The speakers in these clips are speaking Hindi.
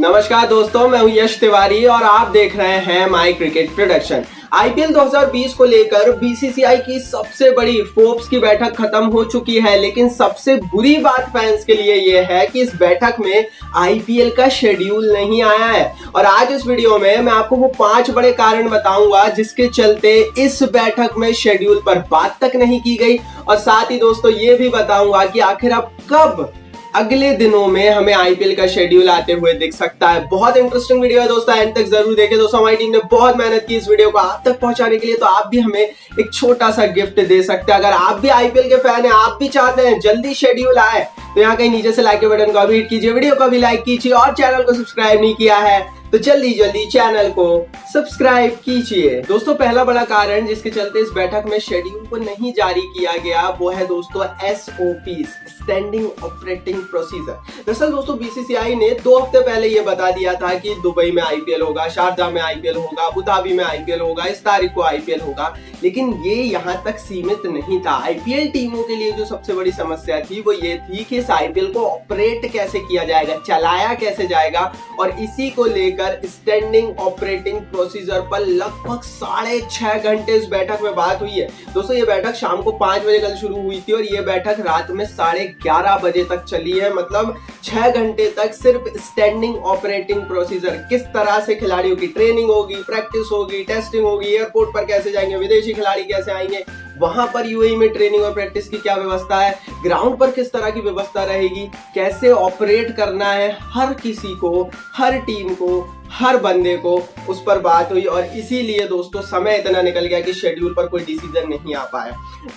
नमस्कार दोस्तों, मैं हूं यश तिवारी और आप देख रहे हैं माय क्रिकेट प्रोडक्शन। आईपीएल 2020 को लेकर बीसीसीआई की सबसे बड़ी फोर्ब्स की बैठक खत्म हो चुकी है, लेकिन सबसे बुरी बात फैंस के लिए यह है कि इस बैठक में आईपीएल का शेड्यूल नहीं आया है। और आज इस वीडियो में मैं आपको वो 5 बड़े कारण बताऊंगा जिसके चलते इस बैठक में शेड्यूल पर बात तक नहीं की गई, और साथ ही दोस्तों ये भी बताऊंगा कि आखिर अब कब अगले दिनों में हमें आईपीएल का शेड्यूल आते हुए दिख सकता है। बहुत इंटरेस्टिंग वीडियो है दोस्तों, एंड तक जरूर देखें। दोस्तों हमारी टीम ने बहुत मेहनत की इस वीडियो को आप तक पहुंचाने के लिए, तो आप भी हमें एक छोटा सा गिफ्ट दे सकते हैं। अगर आप भी आईपीएल के फैन हैं, आप भी चाहते हैं जल्दी शेड्यूल आए, तो यहाँ कहीं नीचे से लाइक के बटन को भी हिट कीजिए, वीडियो को भी लाइक कीजिए, और चैनल को सब्सक्राइब नहीं किया है तो जल्दी चैनल को सब्सक्राइब कीजिए। दोस्तों पहला बड़ा कारण जिसके चलते इस बैठक में शेड्यूल को नहीं जारी किया गया वो है दोस्तों SOP, स्टैंडिंग ऑपरेटिंग प्रोसीजर। दरअसल दोस्तों बीसीसीआई ने 2 हफ्ते पहले ये बता दिया था कि दुबई में आईपीएल होगा, शारजाह में आईपीएल होगा, अबू धाबी में आईपीएल होगा, इस तारीख को आईपीएल होगा, लेकिन ये यहाँ तक सीमित नहीं था। आईपीएल टीमों के लिए जो सबसे बड़ी समस्या थी वो ये थी कि इस आईपीएल को ऑपरेट कैसे किया जाएगा, चलाया कैसे जाएगा, और इसी को लेकर स्टैंडिंग ऑपरेटिंग प्रोसीजर पर लगभग 6.5 घंटे इस बैठक में बात हुई है। दोस्तों ये बैठक शाम को 5 बजे कल शुरू हुई थी और ये बैठक रात में 11:30 बजे तक चली है। मतलब 6 घंटे तक सिर्फ स्टैंडिंग ऑपरेटिंग प्रोसीजर, किस तरह से खिलाड़ियों की ट्रेनिंग होगी, प्रैक्टिस होगी, टेस्टिंग होगी, एयरपोर्ट पर कैसे जाएंगे, विदेशी खिलाड़ी कैसे आएंगे, वहां पर यूएई में ट्रेनिंग और प्रैक्टिस की क्या व्यवस्था है, ग्राउंड पर किस तरह की व्यवस्था रहेगी, कैसे ऑपरेट करना है, हर किसी को, हर टीम को, हर बंदे को उस पर बात हुई। और इसीलिए दोस्तों समय इतना निकल गया कि शेड्यूल पर कोई डिसीजन नहीं आ पाया।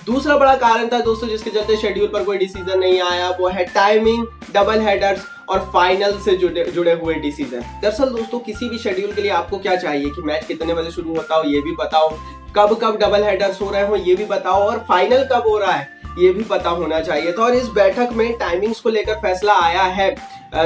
दूसरा बड़ा कारण था दोस्तों जिसके चलते शेड्यूल पर कोई डिसीजन नहीं आया, वो है टाइमिंग, डबल हेडर्स और फाइनल से जुड़े हुए डिसीजन। दरअसल दोस्तों किसी भी शेड्यूल के लिए आपको क्या चाहिए कि मैच कितने बजे शुरू होता हो ये भी बताओ, कब कब डबल हेडर्स हो रहे हो ये भी बताओ, और फाइनल कब हो रहा है ये भी पता होना चाहिए था। और इस बैठक में टाइमिंग्स को लेकर फैसला आया है।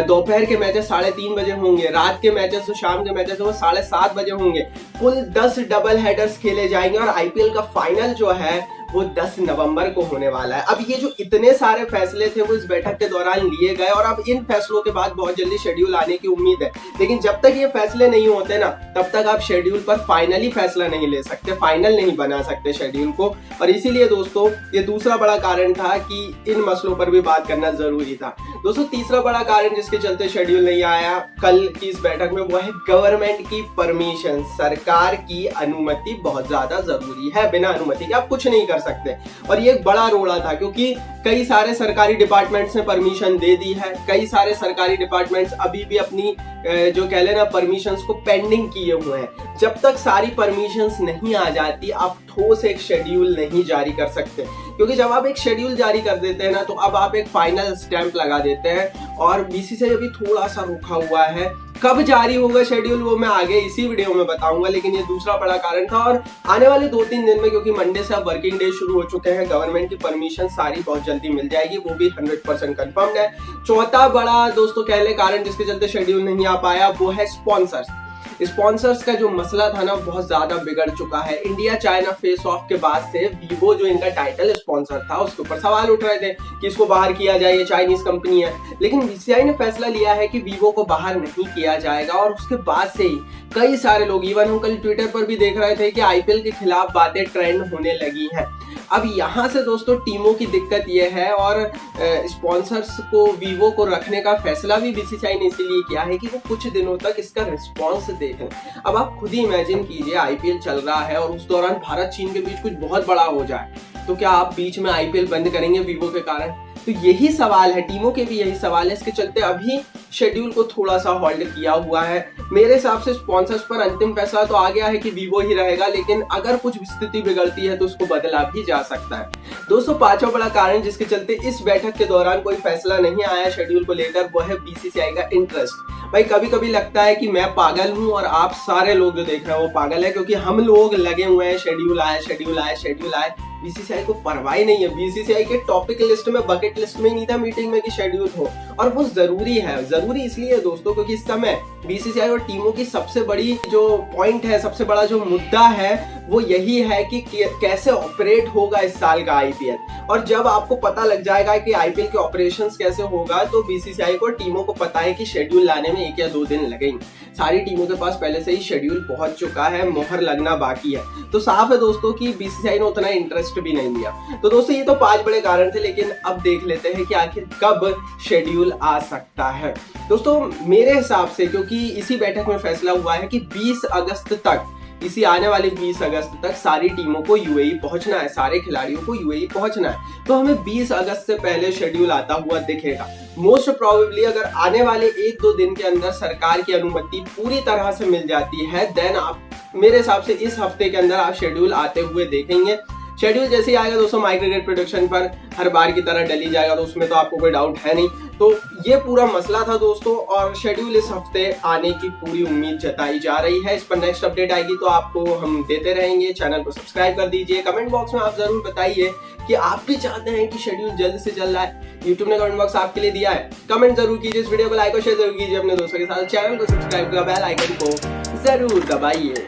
दोपहर के मैचेस 3:30 बजे होंगे, रात के मैचेस तो शाम के मैचेस वो 7:30 बजे होंगे। कुल 10 डबल हेडर्स खेले जाएंगे और आईपीएल का फाइनल जो है वो 10 नवंबर को होने वाला है। अब ये जो इतने सारे फैसले थे वो इस बैठक के दौरान लिए गए, और अब इन फैसलों के बाद बहुत जल्दी शेड्यूल आने की उम्मीद है। लेकिन जब तक ये फैसले नहीं होते ना, तब तक आप शेड्यूल पर फाइनली फैसला नहीं ले सकते, फाइनल नहीं बना सकते शेड्यूल को। और इसीलिए दोस्तों ये दूसरा बड़ा कारण था कि इन मसलों पर भी बात करना जरूरी था। दोस्तों तीसरा बड़ा कारण जिसके चलते शेड्यूल नहीं आया कल की इस बैठक में वो है गवर्नमेंट की परमिशन। सरकार की अनुमति बहुत ज्यादा जरूरी है, बिना अनुमति के आप कुछ नहीं कर सकते। और ये एक बड़ा रोड़ा था क्योंकि कई सारे सरकारी डिपार्टमेंट्स ने परमिशन दे दी है, कई सारे सरकारी डिपार्टमेंट्स अभी भी अपनी जो कह लेना परमिशंस को पेंडिंग किए हुए हैं। जब तक सारी परमिशंस नहीं आ जाती आप ठोस एक शेड्यूल नहीं जारी कर सकते, क्योंकि जब आप एक शेड्यूल जारी कर देते हैं ना तो अब आप एक फाइनल स्टैंप लगा देते हैं। और बीसीसीआई अभी थोड़ा सा रुका हुआ है, कब जारी होगा शेड्यूल वो मैं आगे इसी वीडियो में बताऊंगा, लेकिन ये दूसरा बड़ा कारण था। और आने वाले 2-3 दिन में, क्योंकि मंडे से अब वर्किंग डे शुरू हो चुके हैं, गवर्नमेंट की परमिशन सारी बहुत जल्दी मिल जाएगी, वो भी 100% कंफर्म है। चौथा बड़ा दोस्तों कह ले कारण जिसके चलते शेड्यूल नहीं आ पाया वो है स्पॉन्सर्स का जो मसला था ना बहुत ज्यादा बिगड़ चुका है। इंडिया चाइना फेस ऑफ के बाद से वीवो जो इनका टाइटल स्पॉन्सर था उसके ऊपर सवाल उठ रहे थे कि इसको बाहर किया जाए, ये चाइनीज कंपनी है, लेकिन बीसीसीआई ने फैसला लिया है कि वीवो को बाहर नहीं किया जाएगा। और उसके बाद से ही कई सारे लोग, इवन हम कल ट्विटर पर भी देख रहे थे कि आईपीएल के खिलाफ बातें ट्रेंड होने लगी हैं। अब यहाँ से दोस्तों टीमों की दिक्कत ये है, और स्पॉन्सर्स को वीवो को रखने का फैसला भी बीसीसीआई ने इसीलिए किया है कि वो कुछ दिनों तक इसका रिस्पॉन्स देखें। अब आप खुद ही इमेजिन कीजिए आईपीएल चल रहा है और उस दौरान भारत चीन के बीच कुछ बहुत बड़ा हो जाए, तो क्या आप बीच में आईपीएल बंद करेंगे वीवो के कारण? तो यही सवाल है, टीमों के भी यही सवाल है। इसके चलते अभी शेड्यूल को थोड़ा सा होल्ड किया हुआ है। मेरे हिसाब से स्पॉन्सर्स पर अंतिम फैसला तो आ गया है कि वीवो ही रहेगा, लेकिन अगर कुछ स्थिति बिगड़ती है तो उसको बदला भी जा सकता है। दोस्तों पांचवा बड़ा कारण जिसके चलते इस बैठक के दौरान कोई फैसला नहीं आया शेड्यूल को लेकर वो है बीसीसीआई का इंटरेस्ट। भाई कभी कभी लगता है कि मैं पागल हूं और आप सारे लोग जो देख रहे हैं वो पागल है, क्योंकि हम लोग लगे हुए हैं शेड्यूल आए। बीसीसीआई को परवाह नहीं है। बीसीसीआई के टॉपिक लिस्ट में, बकेट लिस्ट में ही नहीं था मीटिंग में कि शेड्यूल हो, और वो जरूरी है। जरूरी इसलिए है दोस्तों क्योंकि इस समय बीसीसीआई और टीमों की सबसे बड़ी जो पॉइंट है, सबसे बड़ा जो मुद्दा है वो यही है कि कैसे ऑपरेट होगा इस साल का आईपीएल। और जब आपको पता लग जाएगा कि आईपीएल के ऑपरेशंस कैसे होगा तो बीसीसीआई को टीमों को पता है कि शेड्यूल लाने में 1 या 2 दिन लगेंगे। सारी टीमों के पास पहले से ही शेड्यूल पहुंच चुका है, मोहर लगना बाकी है। तो साफ है दोस्तों कि बीसीसीआई ने उतना इंटरेस्ट भी नहीं लिया। तो दोस्तों ये तो 5 बड़े कारण थे, लेकिन अब देख लेते हैं कि आखिर कब शेड्यूल आ सकता है। दोस्तों मेरे हिसाब से, क्योंकि इसी बैठक में फैसला हुआ है कि 20 अगस्त तक, इसी आने वाली 20 अगस्त तक सारी टीमों को यूएई पहुंचना है, सारे खिलाड़ियों को यूएई पहुंचना है। तो हमें 20 अगस्त से पहले शेड्यूल आता हुआ दिखेगा। मोस्ट प्रोबेबली अगर आने वाले 1-2 दिन के अंदर सरकार की अनुमति पूरी तरह से मिल जाती है, देन आप मेरे हिसाब से इस हफ्ते के अंदर आप शेड्यूल आते हुए देखेंगे। शेड्यूल जैसे ही आएगा दोस्तों माई क्रिकेट प्रोडक्शन पर हर बार की तरह डली जाएगा, तो उसमें तो आपको कोई डाउट है नहीं। तो ये पूरा मसला था दोस्तों, और शेड्यूल इस हफ्ते आने की पूरी उम्मीद जताई जा रही है। इस पर नेक्स्ट अपडेट आएगी तो आपको हम देते रहेंगे। चैनल को सब्सक्राइब कर दीजिए। कमेंट बॉक्स में आप जरूर बताइए कि आप भी चाहते हैं कि शेड्यूल जल्द से जल्द आए। यूट्यूब ने कमेंट बॉक्स आपके लिए दिया है, कमेंट जरूर कीजिए। इस वीडियो को लाइक और शेयर जरूर कीजिए अपने दोस्तों के साथ। चैनल को सब्सक्राइब कर बेल आइकन को जरूर दबाइए।